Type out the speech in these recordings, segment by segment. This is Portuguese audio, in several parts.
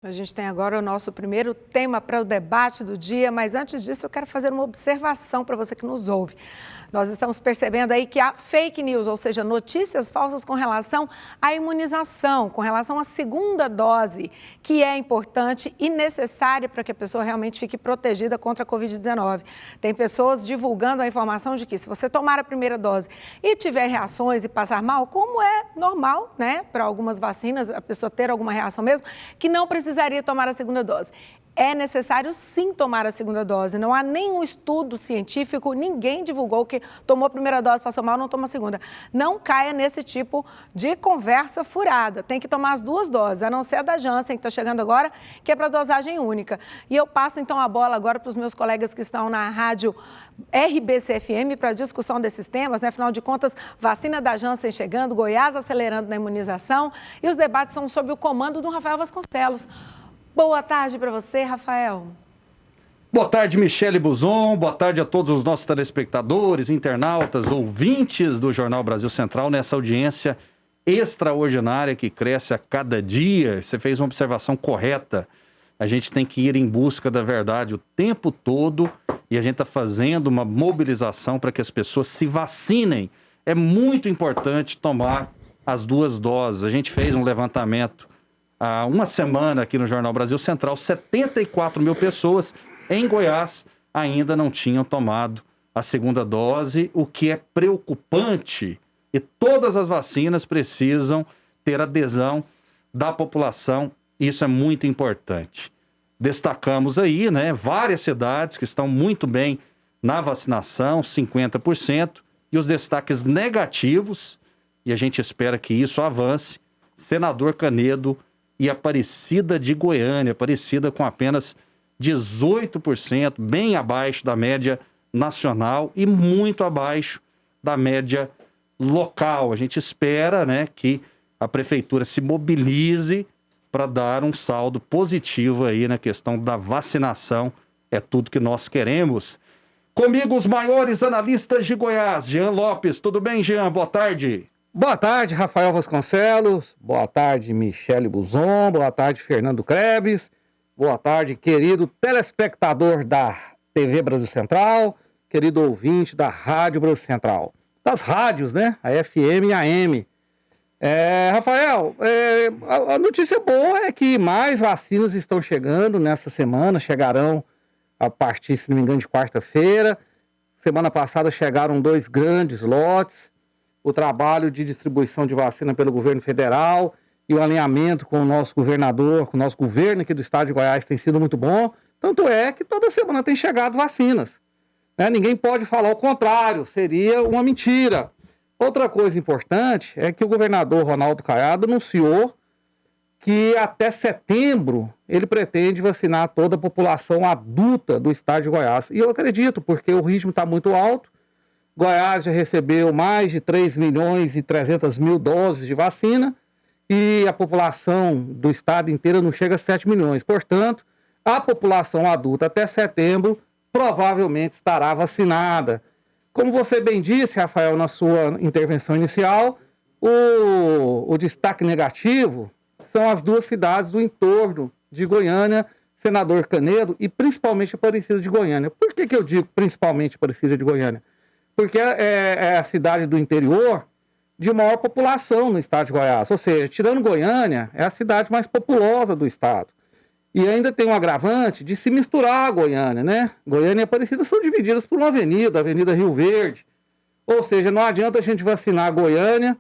A gente tem agora o nosso primeiro tema para o debate do dia, mas antes disso eu quero fazer uma observação para você que nos ouve. Nós estamos percebendo aí que há fake news, ou seja, notícias falsas com relação à imunização, com relação à segunda dose, que é importante e necessária para que a pessoa realmente fique protegida contra a Covid-19. Tem pessoas divulgando a informação de que se você tomar a primeira dose e tiver reações e passar mal, como é normal, né, para algumas vacinas, a pessoa ter alguma reação mesmo, que não precisaria tomar a segunda dose. É necessário sim tomar a segunda dose. Não há nenhum estudo científico, ninguém divulgou que tomou a primeira dose, passou mal, não toma a segunda. Não caia nesse tipo de conversa furada. Tem que tomar as duas doses, a não ser a da Janssen, que está chegando agora, que é para dosagem única. E eu passo então a bola agora para os meus colegas que estão na rádio RBC-FM para a discussão desses temas, né? Afinal de contas, vacina da Janssen chegando, Goiás acelerando na imunização e os debates são sob o comando do Rafael Vasconcelos. Boa tarde para você, Rafael. Boa tarde, Michele Buzon. Boa tarde a todos os nossos telespectadores, internautas, ouvintes do Jornal Brasil Central, nessa audiência extraordinária que cresce a cada dia. Você fez uma observação correta. A gente tem que ir em busca da verdade o tempo todo e a gente está fazendo uma mobilização para que as pessoas se vacinem. É muito importante tomar as duas doses. A gente fez um levantamento há uma semana aqui no Jornal Brasil Central, 74 mil pessoas em Goiás ainda não tinham tomado a segunda dose, o que é preocupante. E todas as vacinas precisam ter adesão da população, isso é muito importante. Destacamos aí, né, várias cidades que estão muito bem na vacinação, 50%, e os destaques negativos, e a gente espera que isso avance, Senador Canedo e Aparecida de Goiânia, Aparecida com apenas 18%, bem abaixo da média nacional e muito abaixo da média local. A gente espera, né, que a prefeitura se mobilize para dar um saldo positivo aí na questão da vacinação. É tudo que nós queremos. Comigo os maiores analistas de Goiás, Jean Lopes. Tudo bem, Jean? Boa tarde. Boa tarde, Rafael Vasconcelos. Boa tarde, Michele Buzon. Boa tarde, Fernando Krebs. Boa tarde, querido telespectador da TV Brasil Central, querido ouvinte da Rádio Brasil Central. Das rádios, né? A FM e a AM. Rafael, a notícia boa é que mais vacinas estão chegando nessa semana, chegarão a partir, se não me engano, de quarta-feira. Semana passada chegaram 2 grandes lotes. O trabalho de distribuição de vacina pelo governo federal e o alinhamento com o nosso governador, com o nosso governo aqui do estado de Goiás tem sido muito bom. Tanto é que toda semana tem chegado vacinas, né? Ninguém pode falar o contrário, seria uma mentira. Outra coisa importante é que o governador Ronaldo Caiado anunciou que até setembro ele pretende vacinar toda a população adulta do estado de Goiás. E eu acredito, porque o ritmo está muito alto. Goiás já recebeu mais de 3.300.000 doses de vacina e a população do estado inteiro não chega a 7 milhões. Portanto, a população adulta até setembro provavelmente estará vacinada. Como você bem disse, Rafael, na sua intervenção inicial, o destaque negativo são as 2 cidades do entorno de Goiânia, Senador Canedo e principalmente Aparecida de Goiânia. Por que eu digo principalmente Aparecida de Goiânia? Porque é a cidade do interior de maior população no estado de Goiás. Ou seja, tirando Goiânia, é a cidade mais populosa do estado. E ainda tem um agravante de se misturar a Goiânia, né? Goiânia e Aparecida são divididas por uma avenida, a Avenida Rio Verde. Ou seja, não adianta a gente vacinar a Goiânia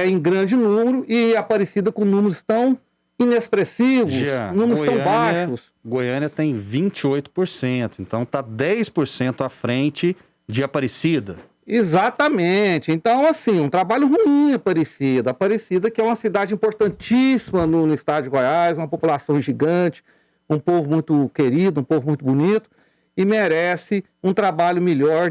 em grande número e Aparecida com números tão inexpressivos, números tão baixos. Goiânia tem 28%, então está 10% à frente de Aparecida. Exatamente. Então, assim, um trabalho ruim Aparecida. Aparecida que é uma cidade importantíssima no estado de Goiás, uma população gigante, um povo muito querido, um povo muito bonito e merece um trabalho melhor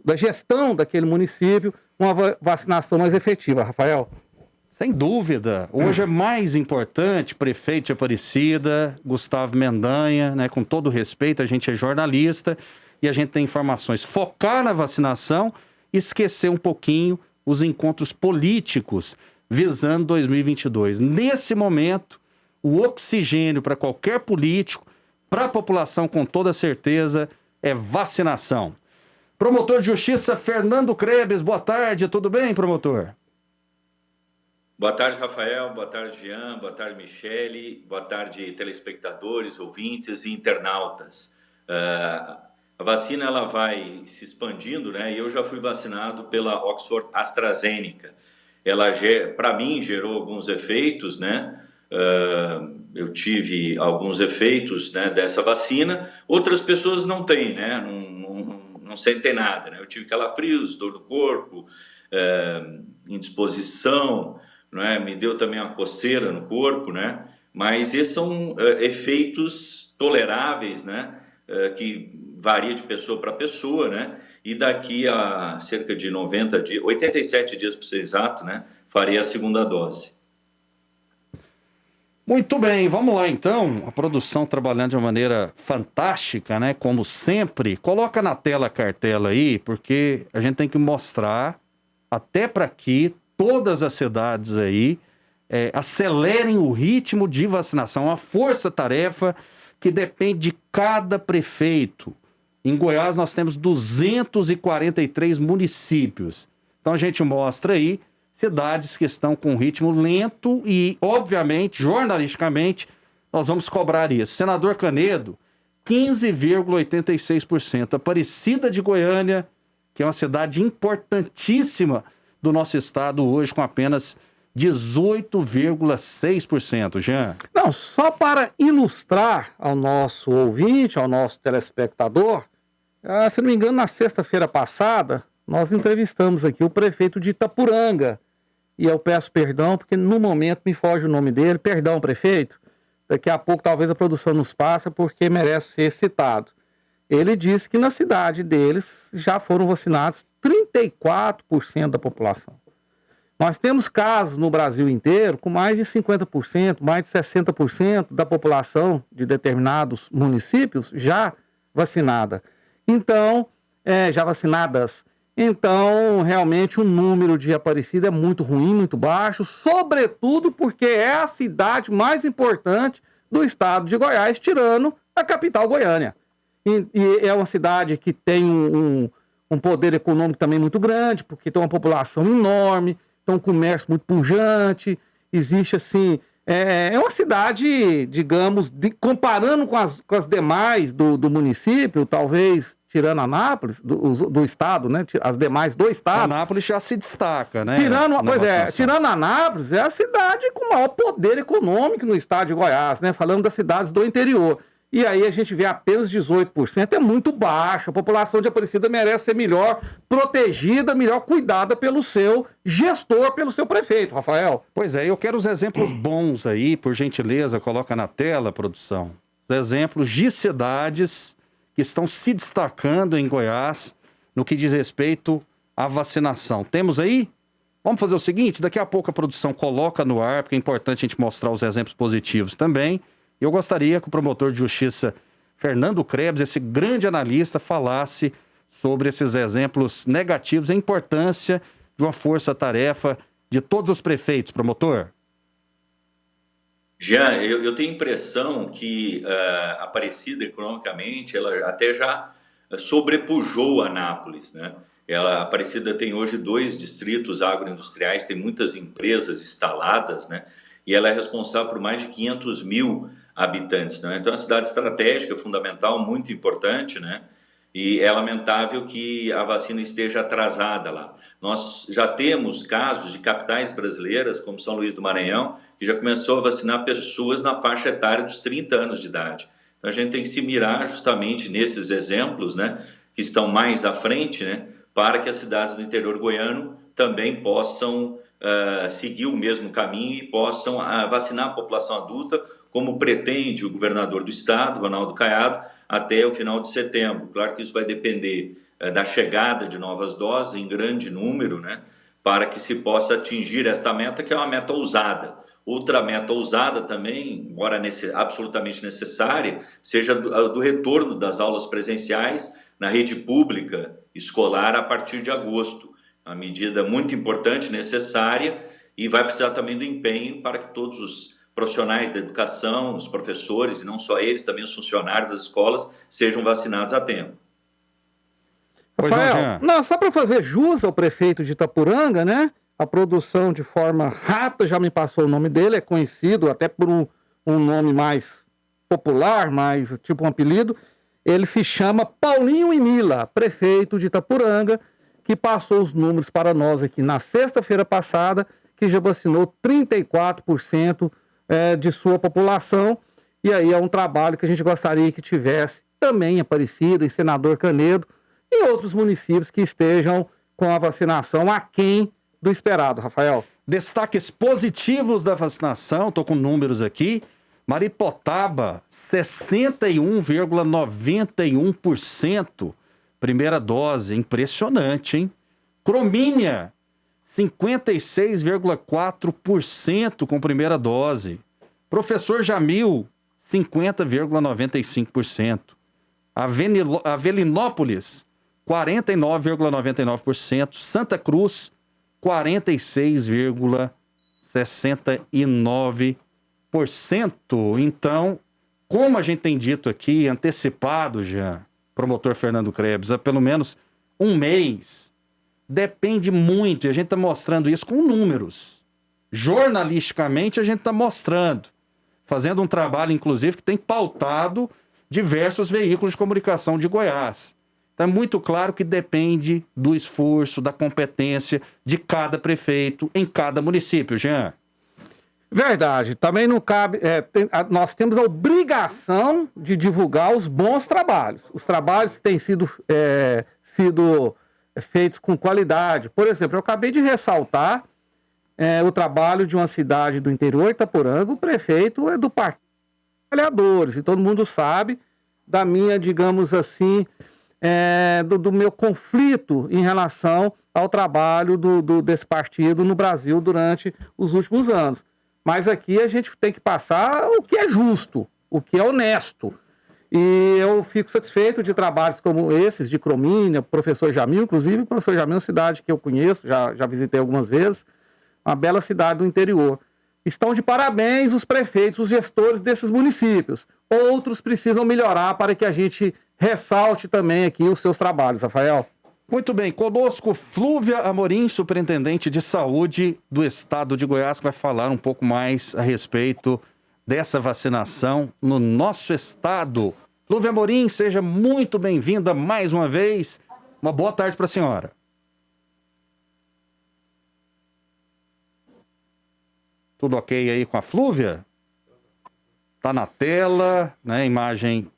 da gestão daquele município, uma vacinação mais efetiva, Rafael. Sem dúvida. Hoje é mais importante, prefeito de Aparecida, Gustavo Mendanha, né, com todo respeito, a gente é jornalista, e a gente tem informações. Focar na vacinação, esquecer um pouquinho os encontros políticos visando 2022. Nesse momento, o oxigênio para qualquer político, para a população com toda certeza, é vacinação. Promotor de Justiça Fernando Krebs, boa tarde, tudo bem, promotor? Boa tarde, Rafael, boa tarde, Jean, boa tarde, Michele, boa tarde, telespectadores, ouvintes e internautas. A vacina ela vai se expandindo, né? E eu já fui vacinado pela Oxford AstraZeneca. Ela, para mim, gerou alguns efeitos, né? Eu tive alguns efeitos, né, dessa vacina, outras pessoas não têm, né? Não sentem nada, né? Eu tive calafrios, dor no corpo, indisposição, né? Me deu também uma coceira no corpo, né? Mas esses são efeitos toleráveis, né? Que varia de pessoa para pessoa, né? E daqui a cerca de 90 dias, 87 dias para ser exato, né? Farei a segunda dose. Muito bem, vamos lá então. A produção trabalhando de uma maneira fantástica, né? Como sempre. Coloca na tela a cartela aí, porque a gente tem que mostrar até para que todas as cidades aí acelerem o ritmo de vacinação. Uma força-tarefa que depende de cada prefeito. Em Goiás nós temos 243 municípios. Então a gente mostra aí cidades que estão com ritmo lento e, obviamente, jornalisticamente, nós vamos cobrar isso. Senador Canedo, 15,86%. Aparecida de Goiânia, que é uma cidade importantíssima do nosso estado hoje, com apenas 18,6%. Jean? Não, só para ilustrar ao nosso ouvinte, ao nosso telespectador, se não me engano, na sexta-feira passada, nós entrevistamos aqui o prefeito de Itapuranga. E eu peço perdão, porque no momento me foge o nome dele. Perdão, prefeito. Daqui a pouco talvez a produção nos passe, porque merece ser citado. Ele disse que na cidade deles já foram vacinados 34% da população. Nós temos casos no Brasil inteiro com mais de 50%, mais de 60% da população de determinados municípios já vacinada. Então, já vacinadas. Então, realmente, o número de Aparecida é muito ruim, muito baixo, sobretudo porque é a cidade mais importante do estado de Goiás, tirando a capital Goiânia. E é uma cidade que tem um poder econômico também muito grande, porque tem uma população enorme, tem um comércio muito pujante, existe assim... É uma cidade, digamos, comparando com as demais do município, talvez tirando Anápolis, do estado, né? As demais do estado. Anápolis já se destaca, né? Tirando Anápolis, é a cidade com maior poder econômico no estado de Goiás, né? Falando das cidades do interior. E aí a gente vê apenas 18%, é muito baixo. A população de Aparecida merece ser melhor protegida, melhor cuidada pelo seu gestor, pelo seu prefeito, Rafael. Pois é, eu quero os exemplos bons aí, por gentileza, coloca na tela, produção. Os exemplos de cidades que estão se destacando em Goiás no que diz respeito à vacinação. Temos aí? Vamos fazer o seguinte, daqui a pouco a produção coloca no ar, porque é importante a gente mostrar os exemplos positivos também. Eu gostaria que o promotor de justiça Fernando Krebs, esse grande analista, falasse sobre esses exemplos negativos e a importância de uma força-tarefa de todos os prefeitos, promotor. Já, eu tenho a impressão que Aparecida, economicamente, ela até já sobrepujou Anápolis, né? A Aparecida tem hoje 2 distritos agroindustriais, tem muitas empresas instaladas, né? E ela é responsável por mais de 500 mil habitantes, né? Então é uma cidade estratégica, fundamental, muito importante, né? E é lamentável que a vacina esteja atrasada lá. Nós já temos casos de capitais brasileiras, como São Luís do Maranhão, que já começou a vacinar pessoas na faixa etária dos 30 anos de idade. Então a gente tem que se mirar justamente nesses exemplos, né, que estão mais à frente, né, para que as cidades do interior goiano também possam seguir o mesmo caminho e possam vacinar a população adulta, como pretende o governador do estado, Ronaldo Caiado, até o final de setembro. Claro que isso vai depender da chegada de novas doses em grande número, né, para que se possa atingir esta meta, que é uma meta ousada. Outra meta ousada também, embora absolutamente necessária, seja do retorno das aulas presenciais na rede pública escolar a partir de agosto. Uma medida muito importante, necessária, e vai precisar também do empenho para que todos profissionais da educação, os professores, e não só eles, também os funcionários das escolas, sejam vacinados a tempo. Rafael, não, só para fazer jus ao prefeito de Itapuranga, né? A produção de forma rápida, já me passou o nome dele, é conhecido até por um nome mais popular, mais tipo um apelido. Ele se chama Paulinho Inila, prefeito de Itapuranga, que passou os números para nós aqui na sexta-feira passada, que já vacinou 34% de sua população. E aí é um trabalho que a gente gostaria que tivesse também em Aparecida, em Senador Canedo, e outros municípios que estejam com a vacinação aquém do esperado, Rafael. Destaques positivos da vacinação, estou com números aqui. Maripotaba, 61,91%, primeira dose, impressionante, hein? Cromínia, 56,4% com primeira dose. Professor Jamil, 50,95%. Avelinópolis, 49,99%. Santa Cruz, 46,69%. Então, como a gente tem dito aqui, antecipado já, promotor Fernando Krebs, há pelo menos um mês, depende muito, e a gente está mostrando isso com números. Jornalisticamente, a gente está mostrando, fazendo um trabalho, inclusive, que tem pautado diversos veículos de comunicação de Goiás. Então, é muito claro que depende do esforço, da competência de cada prefeito em cada município, Jean. Verdade. Também não cabe... nós temos a obrigação de divulgar os bons trabalhos. Os trabalhos que têm sido feitos com qualidade. Por exemplo, eu acabei de ressaltar o trabalho de uma cidade do interior, Itapuranga. O prefeito é do Partido dos Trabalhadores. E todo mundo sabe da minha, digamos assim, do meu conflito em relação ao trabalho desse partido no Brasil durante os últimos anos. Mas aqui a gente tem que passar o que é justo, o que é honesto. E eu fico satisfeito de trabalhos como esses, de Cromínia, professor Jamil, inclusive o professor Jamil é uma cidade que eu conheço, já visitei algumas vezes, uma bela cidade do interior. Estão de parabéns os prefeitos, os gestores desses municípios. Outros precisam melhorar para que a gente ressalte também aqui os seus trabalhos, Rafael. Muito bem, conosco Flúvia Amorim, superintendente de saúde do estado de Goiás, que vai falar um pouco mais a respeito dessa vacinação no nosso estado. Flúvia Amorim, seja muito bem-vinda mais uma vez. Uma boa tarde para a senhora. Tudo ok aí com a Flúvia? Tá na tela, né? Imagem.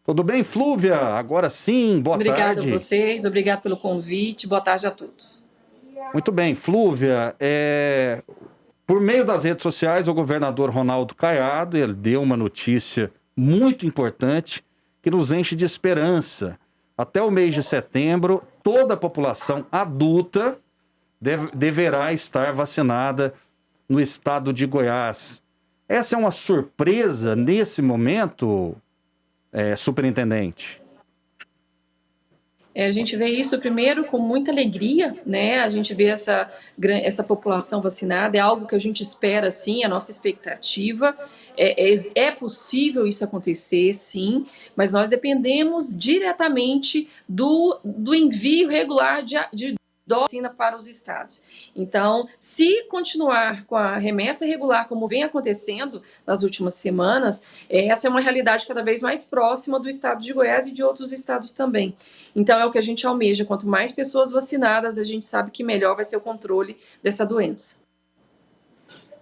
Tudo bem, Flúvia? Agora sim, boa tarde. Obrigada a vocês, obrigado pelo convite, boa tarde a todos. Muito bem, Flúvia, por meio das redes sociais, o governador Ronaldo Caiado, ele deu uma notícia muito importante que nos enche de esperança. Até o mês de setembro, toda a população adulta deverá estar vacinada no estado de Goiás. Essa é uma surpresa nesse momento, superintendente? A gente vê isso primeiro com muita alegria, né? A gente vê essa população vacinada, é algo que a gente espera, sim, a nossa expectativa. É possível isso acontecer, sim, mas nós dependemos diretamente do envio regular de vacina para os estados. Então, se continuar com a remessa regular, como vem acontecendo nas últimas semanas, essa é uma realidade cada vez mais próxima do estado de Goiás e de outros estados também. Então, é o que a gente almeja. Quanto mais pessoas vacinadas, a gente sabe que melhor vai ser o controle dessa doença.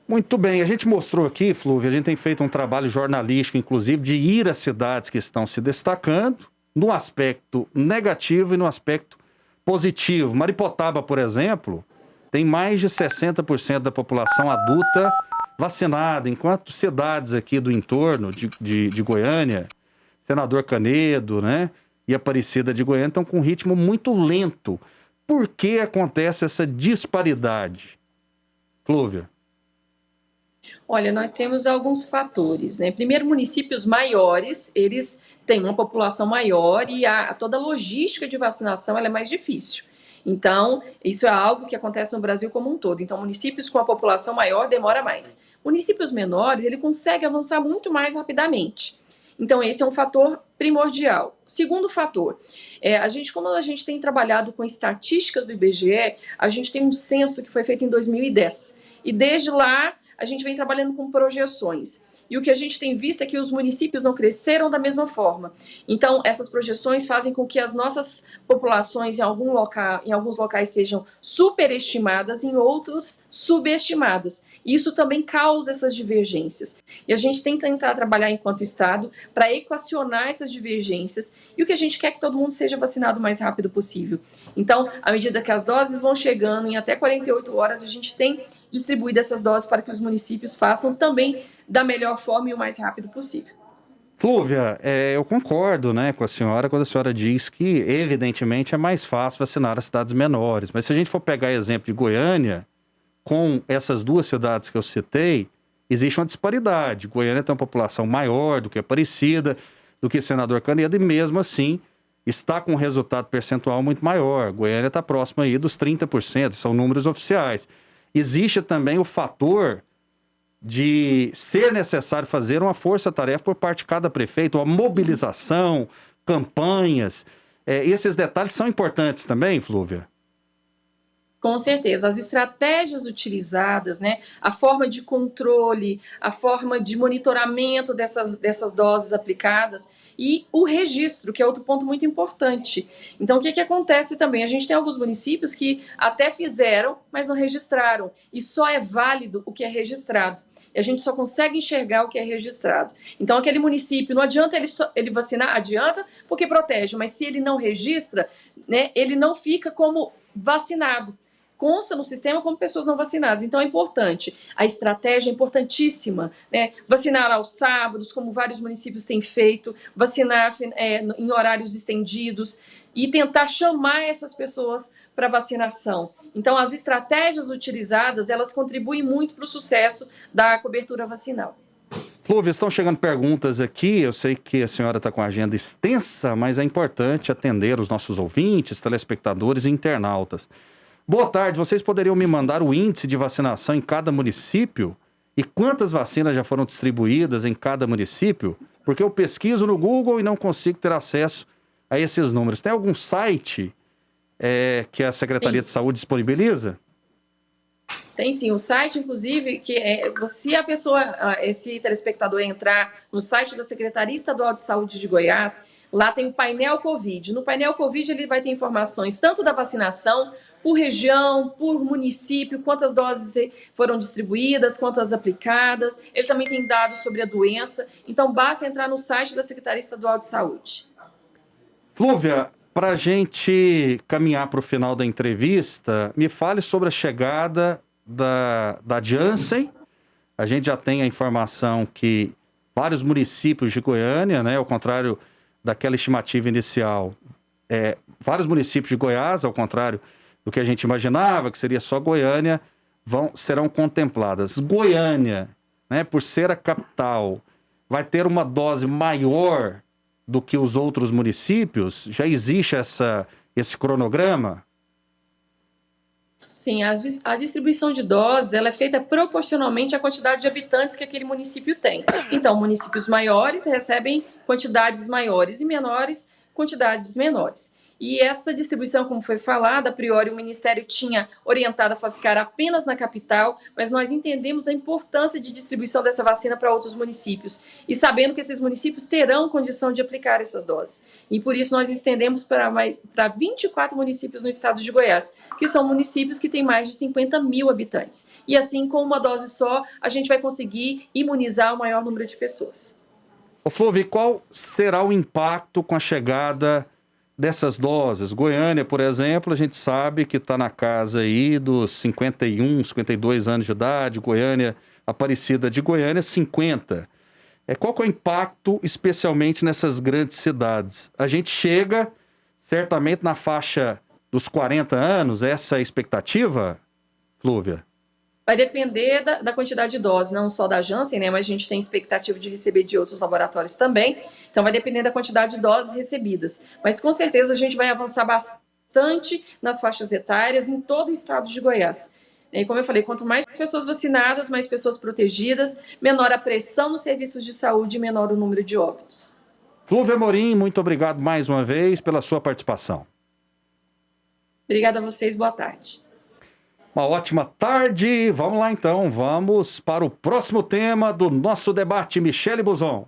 Muito bem, a gente mostrou aqui, Flúvia, a gente tem feito um trabalho jornalístico, inclusive, de ir às cidades que estão se destacando, no aspecto negativo e no aspecto positivo. Maripotaba, por exemplo, tem mais de 60% da população adulta vacinada, enquanto cidades aqui do entorno de Goiânia, Senador Canedo, né, e Aparecida de Goiânia estão com um ritmo muito lento. Por que acontece essa disparidade? Flúvia. Olha, nós temos alguns fatores, né? Primeiro, municípios maiores, eles têm uma população maior e toda a logística de vacinação ela é mais difícil. Então, isso é algo que acontece no Brasil como um todo. Então, municípios com a população maior demora mais. Municípios menores, ele consegue avançar muito mais rapidamente. Então, esse é um fator primordial. Segundo fator, como a gente tem trabalhado com estatísticas do IBGE, a gente tem um censo que foi feito em 2010. E desde lá, a gente vem trabalhando com projeções. E o que a gente tem visto é que os municípios não cresceram da mesma forma. Então, essas projeções fazem com que as nossas populações em alguns locais sejam superestimadas, em outros subestimadas. E isso também causa essas divergências. E a gente tem que tentar trabalhar enquanto Estado para equacionar essas divergências. E o que a gente quer é que todo mundo seja vacinado o mais rápido possível. Então, à medida que as doses vão chegando, em até 48 horas, a gente tem distribuído essas doses para que os municípios façam também da melhor forma e o mais rápido possível. Flúvia, eu concordo, né, com a senhora quando a senhora diz que, evidentemente, é mais fácil vacinar as cidades menores. Mas se a gente for pegar exemplo de Goiânia, com essas duas cidades que eu citei, existe uma disparidade. Goiânia tem uma população maior do que Aparecida, do que Senador Canedo, e mesmo assim está com um resultado percentual muito maior. Goiânia está próximo aí dos 30%, são números oficiais. Existe também o fator de ser necessário fazer uma força-tarefa por parte de cada prefeito, uma mobilização, campanhas. Esses detalhes são importantes também, Flúvia? Com certeza. As estratégias utilizadas, né, a forma de controle, a forma de monitoramento dessas doses aplicadas e o registro, que é outro ponto muito importante. Então, o que acontece também? A gente tem alguns municípios que até fizeram, mas não registraram. E só é válido o que é registrado. E a gente só consegue enxergar o que é registrado. Então, aquele município, não adianta ele vacinar, adianta, porque protege, mas se ele não registra, né, ele não fica como vacinado. Consta no sistema como pessoas não vacinadas. Então é importante. A estratégia é importantíssima, né? Vacinar aos sábados, como vários municípios têm feito, vacinar em horários estendidos e tentar chamar essas pessoas para vacinação. Então as estratégias utilizadas, elas contribuem muito para o sucesso da cobertura vacinal. Flúvia, estão chegando perguntas aqui. Eu sei que a senhora está com a agenda extensa, mas é importante atender os nossos ouvintes, telespectadores e internautas. Boa tarde, vocês poderiam me mandar o índice de vacinação em cada município? E quantas vacinas já foram distribuídas em cada município? Porque eu pesquiso no Google e não consigo ter acesso a esses números. Tem algum site que a Secretaria de Saúde disponibiliza? Tem sim, o site, inclusive, se esse telespectador entrar no site da Secretaria Estadual de Saúde de Goiás, lá tem o painel Covid. No painel Covid ele vai ter informações tanto da vacinação, por região, por município, quantas doses foram distribuídas, quantas aplicadas. Ele também tem dados sobre a doença. Então, basta entrar no site da Secretaria Estadual de Saúde. Flúvia, para a gente caminhar para o final da entrevista, me fale sobre a chegada da Janssen. A gente já tem a informação que vários municípios de Goiânia, né, ao contrário daquela estimativa inicial, vários municípios de Goiás, ao contrário do que a gente imaginava, que seria só Goiânia, serão contempladas. Goiânia, né, por ser a capital, vai ter uma dose maior do que os outros municípios? Já existe esse cronograma? Sim, a distribuição de doses ela é feita proporcionalmente à quantidade de habitantes que aquele município tem. Então, municípios maiores recebem quantidades maiores e menores, quantidades menores. E essa distribuição, como foi falado, a priori o Ministério tinha orientado a ficar apenas na capital, mas nós entendemos a importância de distribuição dessa vacina para outros municípios, e sabendo que esses municípios terão condição de aplicar essas doses. E por isso nós estendemos para 24 municípios no estado de Goiás, que são municípios que têm mais de 50 mil habitantes. E assim, com uma dose só, a gente vai conseguir imunizar o maior número de pessoas. Ô Flúvia, qual será o impacto com a chegada dessas doses? Goiânia, por exemplo, a gente sabe que está na casa aí dos 51, 52 anos de idade. Goiânia, Aparecida de Goiânia, 50. Qual que é o impacto, especialmente nessas grandes cidades? A gente chega, certamente, na faixa dos 40 anos, essa é a expectativa, Flúvia? Vai depender da quantidade de doses, não só da Janssen, né, mas a gente tem expectativa de receber de outros laboratórios também. Então, vai depender da quantidade de doses recebidas. Mas, com certeza, a gente vai avançar bastante bastante nas faixas etárias em todo o estado de Goiás. E como eu falei, quanto mais pessoas vacinadas, mais pessoas protegidas, menor a pressão nos serviços de saúde e menor o número de óbitos. Flúvia Amorim, muito obrigado mais uma vez pela sua participação. Obrigada a vocês, boa tarde. Uma ótima tarde. Vamos lá então, vamos para o próximo tema do nosso debate. Michele Buzon.